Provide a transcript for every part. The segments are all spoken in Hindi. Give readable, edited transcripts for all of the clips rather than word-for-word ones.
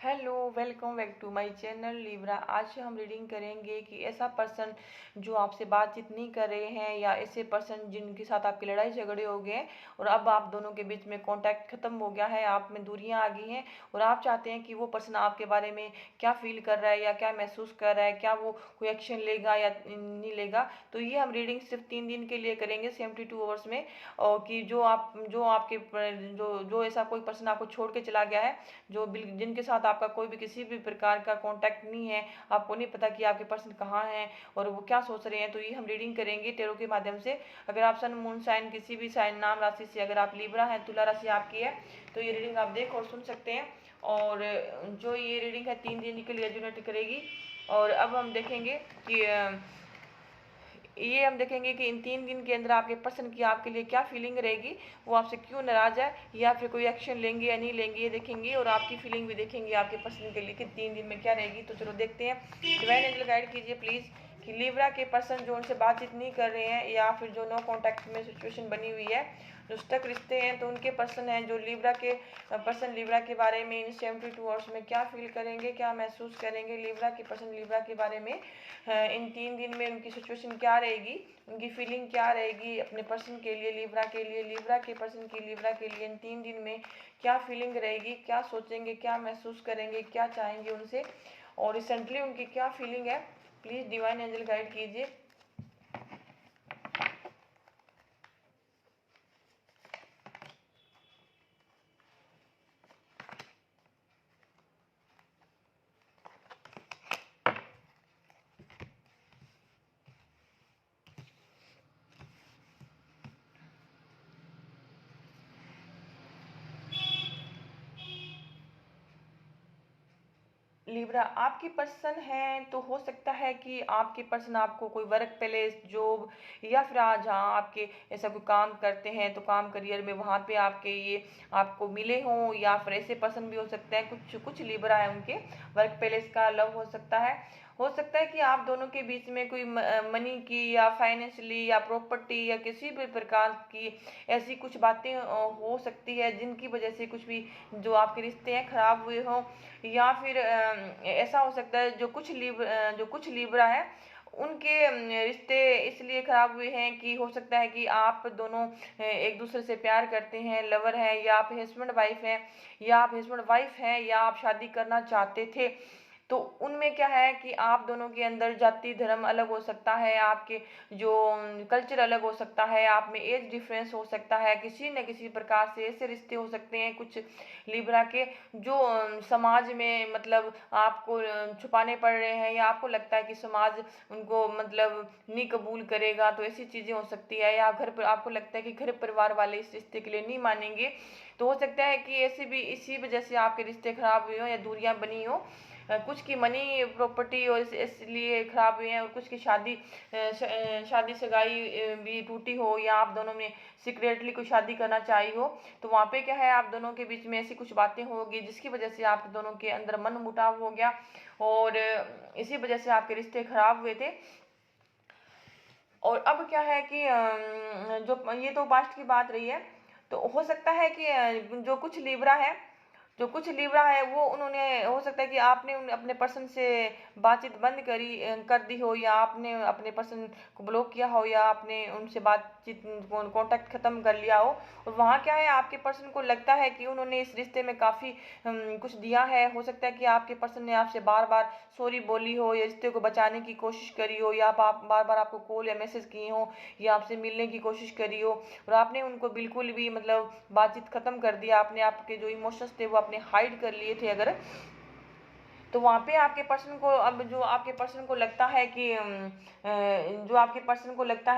Hello, welcome back to my channel Libra. आज हम रीडिंग करेंगे कि ऐसा पर्सन जो आपसे बातचीत नहीं कर रहे हैं या ऐसे पर्सन जिनके साथ आपकी लड़ाई झगड़े हो गए और अब आप दोनों के बीच में कांटेक्ट खत्म हो गया है, आप में दूरियां आ गई हैं और आप चाहते हैं कि वो पर्सन आपके बारे में क्या फील कर रहा है या क्या महसूस कर रहा है, क्या वो कोई एक्शन लेगा या नहीं लेगा। तो ये हम रीडिंग सिर्फ 3 दिन के लिए करेंगे 72 आवर्स में। और कि जो आपके जो ऐसा कोई पर्सन आपको छोड़ के चला गया है, जिनके साथ आपका कोई भी किसी भी प्रकार का कांटेक्ट नहीं है, आपको नहीं पता कि आपके पर्सन कहाँ हैं और वो क्या सोच रहे हैं, तो ये हम रीडिंग करेंगे टेरो के माध्यम से। अगर आप सन, मून साइन, किसी भी साइन, नाम राशि से अगर आप लिब्रा हैं, तुला राशि आपकी है, तो ये रीडिंग आप देख और सुन सकते हैं। और जो ये रीडिंग है 3 दिन के लिए रेजोनेट करेगी। और अब हम देखेंगे कि इन 3 दिन के अंदर आपके पर्सन की आपके लिए क्या फीलिंग रहेगी, वो आपसे क्यों नाराज है या फिर कोई एक्शन लेंगे या नहीं लेंगे, ये देखेंगे। और आपकी फीलिंग भी देखेंगे आपके पर्सन के लिए कि 3 दिन में क्या रहेगी। तो चलो देखते हैं। डिवाइन एंजल गाइड कीजिए प्लीज कि लिब्रा के पर्सन जो उनसे बातचीत नहीं कर रहे हैं या फिर जो नो कांटेक्ट में सिचुएशन बनी हुई है, जो स्टक रिश्ते हैं, तो उनके पर्सन हैं जो लिब्रा के पर्सन लिब्रा के बारे में इन 72 आवर्स में क्या फील करेंगे, क्या महसूस करेंगे। लिब्रा के पर्सन लिब्रा के बारे में इन 3 दिन में उनकी सिचुएशन क्या रहेगी, उनकी फीलिंग क्या रहेगी अपने पर्सन के लिए, लिब्रा के लिए, लिब्रा के पर्सन की लिब्रा के लिए इन 3 दिन में क्या फीलिंग रहेगी, क्या सोचेंगे, क्या महसूस करेंगे, क्या चाहेंगे उनसे और रिसेंटली उनकी क्या फीलिंग है। प्लीज डिवाइन एंजल गाइड कीजिए। लिब्रा आपकी पर्सन है, तो हो सकता है कि आपके पर्सन आपको कोई वर्क प्लेस, जॉब या फिर आज जहाँ आपके ऐसा कोई काम करते हैं तो काम करियर में वहाँ पे आपके ये आपको मिले हों, या फिर ऐसे पर्सन भी हो सकते हैं। कुछ कुछ लिब्रा है उनके वर्क प्लेस का लव हो सकता है कि आप दोनों के बीच में कोई मनी की या फाइनेंशियली या प्रॉपर्टी या किसी भी प्रकार की ऐसी कुछ बातें हो सकती है जिनकी वजह से कुछ भी जो आपके रिश्ते हैं खराब हुए हों। या फिर ऐसा हो सकता है जो कुछ लिब्रा है उनके रिश्ते इसलिए खराब हुए हैं कि हो सकता है कि आप दोनों एक दूसरे से प्यार करते हैं, लवर हैं, या आप हस्बैंड वाइफ हैं, या आप शादी करना चाहते थे। तो उनमें क्या है कि आप दोनों के अंदर जाति धर्म अलग हो सकता है, आपके जो कल्चर अलग हो सकता है, आप में एज डिफरेंस हो सकता है, किसी न किसी प्रकार से ऐसे रिश्ते हो सकते हैं कुछ लिब्रा के जो समाज में मतलब आपको छुपाने पड़ रहे हैं, या आपको लगता है कि समाज उनको मतलब नहीं कबूल करेगा, तो ऐसी चीज़ें हो सकती है। या घर पर आपको लगता है कि घर परिवार वाले इस रिश्ते के लिए नहीं मानेंगे, तो हो सकता है कि ऐसे भी इसी वजह से आपके रिश्ते खराब हुए हों या दूरियां बनी हो। कुछ की मनी प्रॉपर्टी और इसलिए खराब हुई है, और कुछ की शादी सगाई भी टूटी हो, या आप दोनों में सीक्रेटली कोई शादी करना चाहिए हो, तो वहाँ पे क्या है आप दोनों के बीच में ऐसी कुछ बातें होगी जिसकी वजह से आप दोनों के अंदर मन मुटाव हो गया और इसी वजह से आपके रिश्ते खराब हुए थे। और अब क्या है कि जो ये तो पास्ट की बात रही है, तो हो सकता है कि जो कुछ लिब्रा है वो उन्होंने हो सकता है कि आपने अपने पर्सन से बातचीत बंद कर दी हो, या आपने अपने पर्सन को ब्लॉक किया हो, या आपने उनसे बातचीत कांटेक्ट खत्म कर लिया हो। और वहाँ क्या है आपके पर्सन को लगता है कि उन्होंने इस रिश्ते में काफ़ी कुछ दिया है। हो सकता है कि आपके पर्सन ने आपसे बार बार सॉरी बोली हो, या रिश्ते को बचाने की कोशिश करी हो, या आप बार बार आपको कॉल या मैसेज किए हो, या आपसे मिलने की कोशिश करी हो, और आपने उनको बिल्कुल भी मतलब बातचीत खत्म कर दिया, आपने आपके जो इमोशंस थे वो आपने हाइड कर लिए थे अगर। तो वहाँ पे आपके पर्सन को अब जो आपके पर्सन को लगता है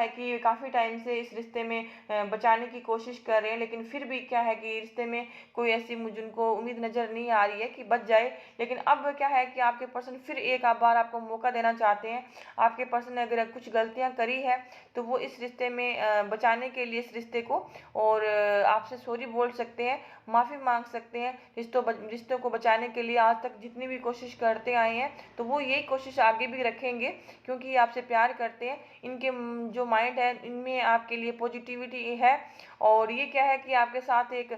कि काफ़ी टाइम से इस रिश्ते में बचाने की कोशिश कर रहे हैं, लेकिन फिर भी क्या है कि रिश्ते में कोई ऐसी मुझे उनको उम्मीद नज़र नहीं आ रही है कि बच जाए। लेकिन अब क्या है कि आपके पर्सन फिर एक बार आपको मौका देना चाहते हैं। आपके पर्सन ने अगर कुछ गलतियाँ करी है तो वो इस रिश्ते में बचाने के लिए इस रिश्ते को और आपसे सॉरी बोल सकते हैं, माफ़ी मांग सकते हैं। रिश्तों को बचाने के लिए आज तक जितनी भी कोशिश करते आए हैं, तो वो यही कोशिश आगे भी रखेंगे, क्योंकि ये आपसे प्यार करते हैं। इनके जो माइंड है इनमें आपके लिए पॉजिटिविटी है, और ये क्या है कि आपके साथ एक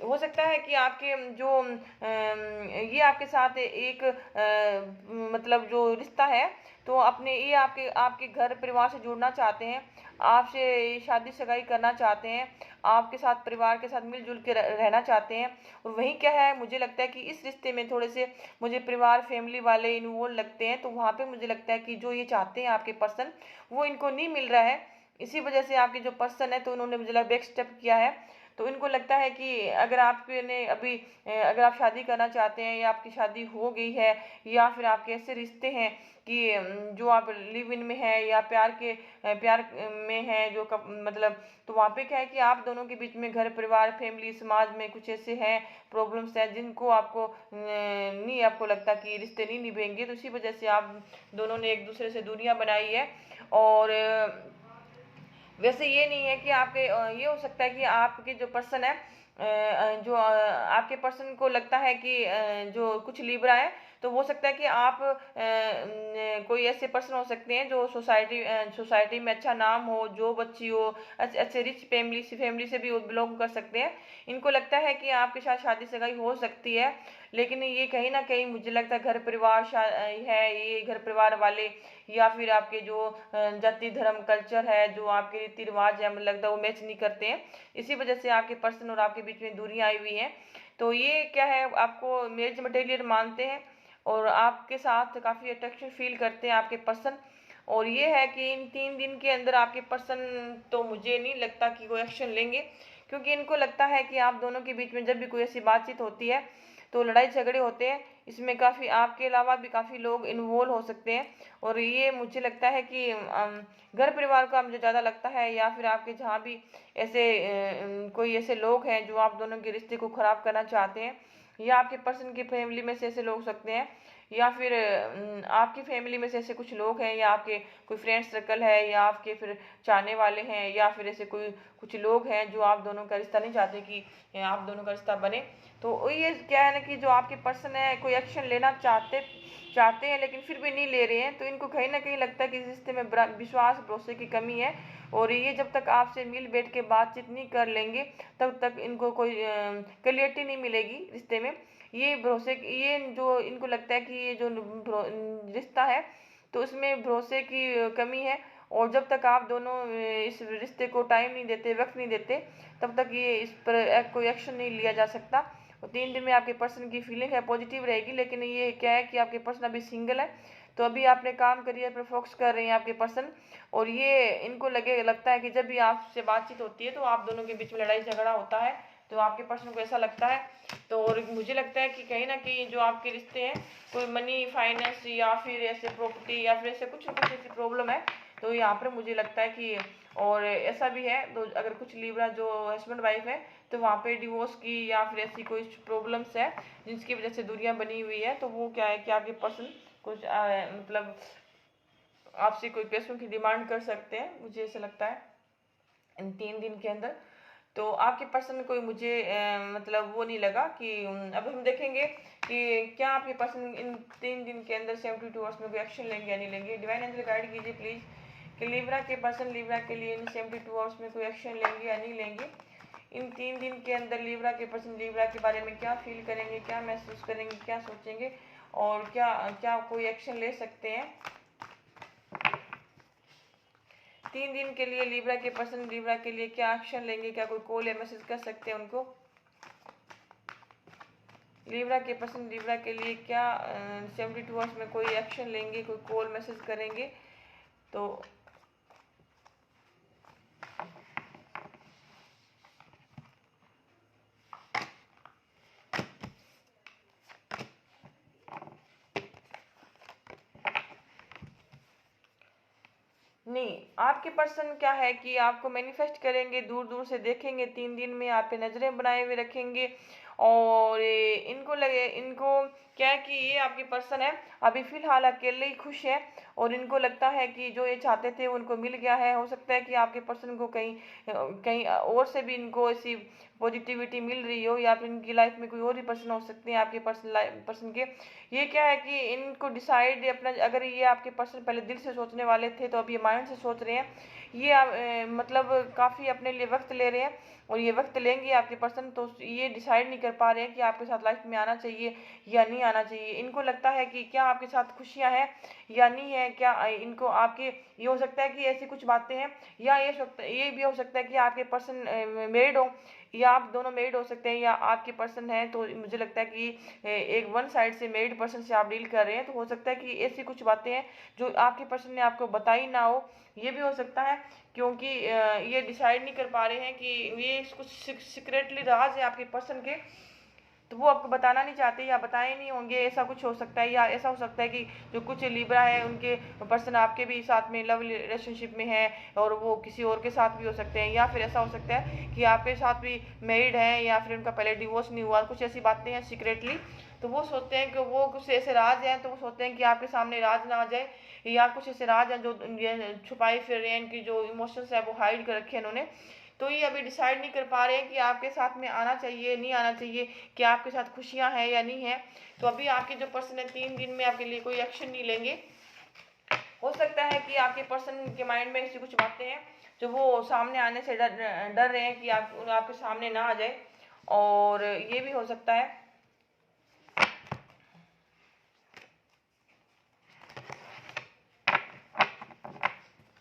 हो सकता है कि आपके जो ये आपके साथ एक मतलब जो रिश्ता है, तो अपने ये आपके आपके घर परिवार से जुड़ना चाहते हैं, आपसे शादी सगाई करना चाहते हैं, आपके साथ परिवार के साथ मिलजुल के रहना चाहते हैं। और वहीं क्या है, मुझे लगता है कि इस रिश्ते में थोड़े से मुझे परिवार फैमिली वाले इन्वॉल्व लगते हैं, तो वहाँ पे मुझे लगता है कि जो ये चाहते हैं आपके पर्सन, वो इनको नहीं मिल रहा है। इसी वजह से आपके जो पर्सन है, तो उन्होंने मुझे लगा बैक स्टेप किया है। तो इनको लगता है कि अगर आपने अभी अगर आप शादी करना चाहते हैं या आपकी शादी हो गई है, या फिर आपके ऐसे रिश्ते हैं कि जो आप लिव इन में है या प्यार में है जो मतलब, तो वहाँ पे क्या है कि आप दोनों के बीच में घर परिवार फैमिली समाज में कुछ ऐसे हैं प्रॉब्लम्स हैं जिनको आपको नहीं आपको लगता कि रिश्ते नहीं निभेंगे, तो इसी वजह से आप दोनों ने एक दूसरे से दूरियां बनाई है। और वैसे ये नहीं है कि आपके ये हो सकता है कि आपके जो पर्सन है जो आपके पर्सन को लगता है कि जो कुछ लिब्रा है, तो हो सकता है कि आप कोई ऐसे पर्सन हो सकते हैं जो सोसाइटी में अच्छा नाम हो, जॉब अच्छी हो, अच्छे रिच फैमिली से भी वो बिलोंग कर सकते हैं। इनको लगता है कि आपके साथ शादी सगाई हो सकती है, लेकिन ये कहीं ना कहीं मुझे लगता है घर परिवार है, ये घर परिवार वाले या फिर आपके जो जाति धर्म कल्चर है, जो आपके रीति रिवाज है, मुझे लगता है वो मैच नहीं करते हैं। इसी वजह से आपके पर्सन और आपके बीच में दूरियां आई हुई हैं। तो ये क्या है, आपको मैरिज मटेरियल मानते हैं और आपके साथ काफ़ी अट्रैक्शन फील करते हैं आपके पर्सन। और ये है कि इन 3 दिन के अंदर आपके पर्सन, तो मुझे नहीं लगता कि कोई एक्शन लेंगे, क्योंकि इनको लगता है कि आप दोनों के बीच में जब भी कोई ऐसी बातचीत होती है तो लड़ाई झगड़े होते हैं, इसमें काफ़ी आपके अलावा भी काफ़ी लोग इन्वॉल्व हो सकते हैं। और ये मुझे लगता है कि घर परिवार का मुझे ज़्यादा लगता है, या फिर आपके जहाँ भी ऐसे कोई ऐसे लोग हैं जो आप दोनों के रिश्ते को ख़राब करना चाहते हैं, या आपके पर्सन की फैमिली में से ऐसे लोग हो सकते हैं, या फिर आपकी फैमिली में से ऐसे कुछ लोग हैं, या आपके कोई फ्रेंड सर्कल है, या आपके फिर चाहने वाले हैं, या फिर ऐसे कोई कुछ लोग हैं जो आप दोनों का रिश्ता नहीं चाहते कि आप दोनों का रिश्ता बने। तो ये क्या है ना कि जो आपके पर्सन है कोई एक्शन लेना चाहते चाहते हैं लेकिन फिर भी नहीं ले रहे हैं, तो इनको कहीं ना कहीं लगता है कि इस रिश्ते में विश्वास भरोसे की कमी है। और ये जब तक आपसे मिल बैठ के बातचीत नहीं कर लेंगे तब तक इनको कोई क्लियरिटी नहीं मिलेगी रिश्ते में। ये जो इनको लगता है कि ये जो रिश्ता है तो उसमें भरोसे की कमी है। और जब तक आप दोनों इस रिश्ते को टाइम नहीं देते, वक्त नहीं देते, तब तक ये इस पर कोई एक्शन नहीं लिया जा सकता। और 3 दिन में आपके पर्सन की फीलिंग है पॉजिटिव रहेगी, लेकिन ये क्या है कि आपके पर्सन अभी सिंगल है, तो अभी आपने काम करियर पर फोकस कर रहे हैं आपके पर्सन। और ये इनको लगता है कि जब भी आपसे बातचीत होती है तो आप दोनों के बीच में लड़ाई झगड़ा होता है, तो आपके पर्सन को ऐसा लगता है। तो और मुझे लगता है कि कहीं ना कहीं जो आपके रिश्ते हैं कोई मनी फाइनेंस या फिर ऐसे प्रॉपर्टी या फिर ऐसे कुछ ना कुछ ऐसी प्रॉब्लम है, तो यहाँ पर मुझे लगता है कि और ऐसा भी है, तो अगर कुछ लिब्रा जो हस्बैंड वाइफ है तो वहाँ पे डिवोर्स की या फिर ऐसी कोई प्रॉब्लम्स है जिसकी वजह से दूरियां बनी हुई है, तो वो क्या है कि आपके पर्सन कुछ मतलब आपसे कोई पैसों की डिमांड कर सकते हैं, मुझे ऐसा लगता है इन 3 दिन के अंदर। तो आपके पर्सन में कोई मुझे मतलब वो नहीं लगा कि अब हम देखेंगे कि क्या आपके पर्सन इन 3 दिन के अंदर 72 आवर्स में कोई एक्शन लेंगे या नहीं लेंगे। डिवाइन एंजल गाइड कीजिए प्लीज कि लिब्रा के पर्सन लिब्रा के लिए इन 72 आवर्स में कोई एक्शन लेंगे या नहीं लेंगे। इन 3 दिन के अंदर लिब्रा के पर्सन लिब्रा के बारे में क्या फील करेंगे, क्या महसूस करेंगे, क्या सोचेंगे, और क्या क्या कोई एक्शन ले सकते हैं। 3 दिन के लिए लिब्रा के पर्सन लिब्रा के लिए क्या एक्शन लेंगे, क्या कोई कॉल या मैसेज कर सकते हैं उनको। लिब्रा के पर्सन लिब्रा के लिए क्या 72 आवर्स में कोई एक्शन लेंगे, कोई कॉल मैसेज करेंगे। तो नहीं, आपके पर्सन क्या है कि आपको मैनिफेस्ट करेंगे, दूर दूर से देखेंगे, 3 दिन में आप पे नजरें बनाए हुए रखेंगे। और इनको क्या है कि ये आपके पर्सन है अभी फिलहाल अकेले ही खुश है, और इनको लगता है कि जो ये चाहते थे उनको मिल गया है। हो सकता है कि आपके पर्सन को कहीं कहीं और से भी इनको ऐसी पॉजिटिविटी मिल रही हो, या फिर इनकी लाइफ में कोई और ही पर्सन हो सकते हैं आपके पर्सन के। ये क्या है कि इनको डिसाइड अपना, अगर ये आपके पर्सन पहले दिल से सोचने वाले थे तो अब ये माइंड से सोच रहे हैं। ये मतलब काफ़ी अपने लिए वक्त ले रहे हैं, और ये वक्त लेंगे आपके पर्सन, तो ये डिसाइड नहीं कर पा रहे हैं कि आपके साथ लाइफ में आना चाहिए या नहीं आना चाहिए। इनको लगता है कि क्या आपके साथ खुशियां हैं या नहीं है, क्या इनको आपके, ये हो सकता है कि ऐसी कुछ बातें हैं, या ये भी हो सकता है कि आपके पर्सन मेरिड हो, या आप दोनों मेरिड हो सकते हैं, या आपके पर्सन है तो मुझे लगता है कि एक वन साइड से मेरिड पर्सन से आप डील कर रहे हैं। तो हो सकता है कि ऐसी कुछ बातें हैं जो आपके पर्सन ने आपको बताई ना हो, ये भी हो सकता है, क्योंकि ये डिसाइड नहीं कर पा रहे हैं कि ये कुछ सीक्रेटली राज है आपके पर्सन के, तो वो आपको बताना नहीं चाहते या बताए नहीं होंगे, ऐसा कुछ हो सकता है। या ऐसा हो सकता है कि जो कुछ लिब्रा है उनके पर्सन आपके भी साथ में लव रिलेशनशिप में है, और वो किसी और के साथ भी हो सकते हैं। या फिर ऐसा हो सकता है कि आपके साथ भी मैरिड है, या फिर उनका पहले डिवोर्स नहीं हुआ, कुछ ऐसी बातें हैं सीक्रेटली। तो वो सोचते हैं कि वो कुछ ऐसे राज हैं, तो वो सोचते हैं कि आपके सामने राज ना आ जाए, या कुछ ऐसे राज हैं जो छुपाए फिर रहे हैं, इनकी जो इमोशंस है वो हाइड कर रखे हैं इन्होंने। तो ये अभी डिसाइड नहीं कर पा रहे हैं कि आपके साथ में आना चाहिए नहीं आना चाहिए, कि आपके साथ खुशियां हैं या नहीं है। तो अभी आपके जो पर्सन है 3 दिन में आपके लिए कोई एक्शन नहीं लेंगे। हो सकता है कि आपके पर्सन के माइंड में ऐसी कुछ बातें हैं जो वो सामने आने से डर रहे हैं कि आपके सामने ना आ जाए, और ये भी हो सकता है।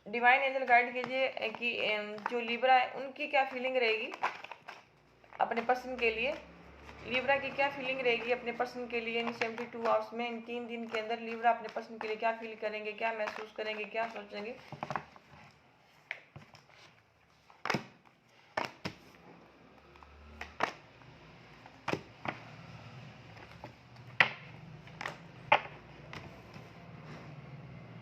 डिवाइन एंजल गाइड कीजिए कि जो लिब्रा है उनकी क्या फीलिंग रहेगी अपने पर्सन के लिए। लिब्रा की क्या फीलिंग रहेगी अपने पर्सन के लिए इन 72 आवर्स में, इन 3 दिन के अंदर लिब्रा अपने पर्सन के लिए क्या फील करेंगे, क्या महसूस करेंगे, क्या सोचेंगे।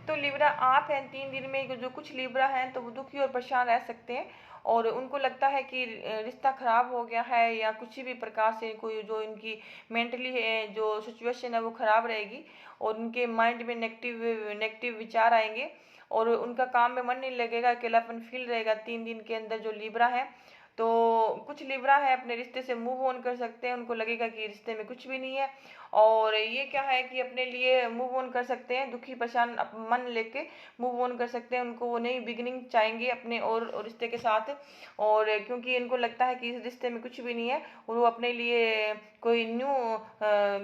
तो लिब्रा आप हैं 3 दिन में, जो कुछ लिब्रा हैं तो वो दुखी और परेशान रह सकते हैं, और उनको लगता है कि रिश्ता खराब हो गया है, या कुछ भी प्रकार से कोई जो इनकी मेंटली जो सिचुएशन है वो खराब रहेगी, और उनके माइंड में नेगेटिव नेगेटिव विचार आएंगे, और उनका काम में मन नहीं लगेगा, अकेलापन फील रहेगा 3 दिन के अंदर जो लिब्रा है। तो कुछ लिब्रा है अपने रिश्ते से मूव ऑन कर सकते हैं, उनको लगेगा कि रिश्ते में कुछ भी नहीं है, और ये क्या है कि अपने लिए मूव ऑन कर सकते हैं, दुखी परेशान मन लेके मूव ऑन कर सकते हैं। उनको वो नई बिगिनिंग चाहेंगे अपने और रिश्ते के साथ, और क्योंकि इनको लगता है कि इस रिश्ते में कुछ भी नहीं है, और वो अपने लिए कोई न्यू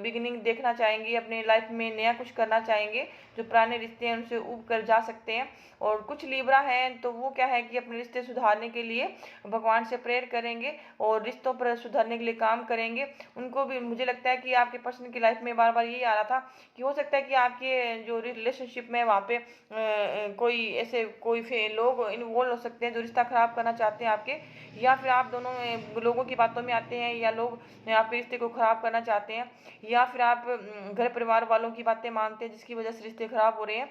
बिगिनिंग देखना चाहेंगे, अपने लाइफ में नया कुछ करना चाहेंगे, जो पुराने रिश्ते हैं उनसे ऊब कर जा सकते हैं। और कुछ लिब्रा हैं तो वो क्या है कि अपने रिश्ते सुधारने के लिए भगवान से प्रेयर करेंगे, और रिश्तों पर सुधारने के लिए काम करेंगे। उनको भी मुझे लगता है कि आपके पर्सन की लाइफ में बार बार यही आ रहा था कि हो सकता है कि आपके जो रिलेशनशिप में वहाँ पे कोई ऐसे कोई लोग इन्वॉल्व हो सकते हैं जो रिश्ता खराब करना चाहते हैं आपके, या फिर आप दोनों लोगों की बातों में आते हैं, या लोग आपके रिश्ते को खराब करना चाहते हैं, या फिर आप घर परिवार वालों की बातें मानते हैं जिसकी वजह से रिश्ते खराब हो रहे हैं।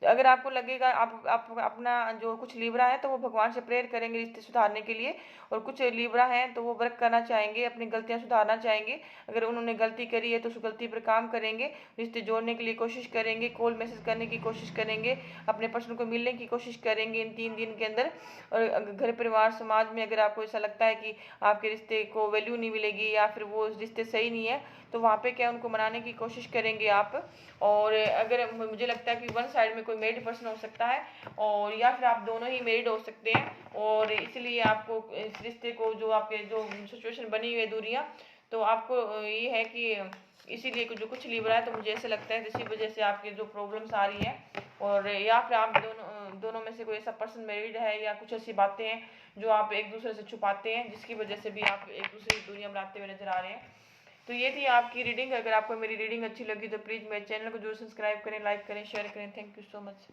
तो अगर आपको लगेगा आप अपना जो कुछ लिब्रा है तो वो भगवान से प्रेयर करेंगे रिश्ते सुधारने के लिए, और कुछ लिब्रा हैं तो वो वर्क करना चाहेंगे, अपनी गलतियां सुधारना चाहेंगे। अगर उन्होंने गलती करी है तो उस गलती पर काम करेंगे, रिश्ते जोड़ने के लिए कोशिश करेंगे, कॉल मैसेज करने की कोशिश करेंगे, अपने पर्सन को मिलने की कोशिश करेंगे इन 3 दिन के अंदर। और घर परिवार समाज में अगर आपको ऐसा लगता है कि आपके रिश्ते को वैल्यू नहीं मिलेगी, या फिर वो रिश्ते सही नहीं है, तो वहाँ पे क्या उनको मनाने की कोशिश करेंगे आप। और अगर मुझे लगता है कि वन साइड में कोई मेरिड पर्सन हो सकता है, और या फिर आप दोनों ही मेरिड हो सकते हैं, और इसलिए आपको इस रिश्ते को जो आपके जो सिचुएशन बनी हुई है दूरियाँ, तो आपको ये है कि इसीलिए जो कुछ लिब्रा है, तो मुझे ऐसा लगता है इसी वजह से आपकी जो प्रॉब्लम्स आ रही हैं। और या फिर आप दोनों में से कोई ऐसा पर्सन मैरिड है, या कुछ ऐसी बातें हैं जो आप एक दूसरे से छुपाते हैं, जिसकी वजह से भी आप एक दूसरे की दूरियां बनाते हुए नजर आ रहे हैं। तो ये थी आपकी रीडिंग। अगर आपको मेरी रीडिंग अच्छी लगी तो प्लीज़ मेरे चैनल को जरूर सब्सक्राइब करें, लाइक करें, शेयर करें। Thank you so much.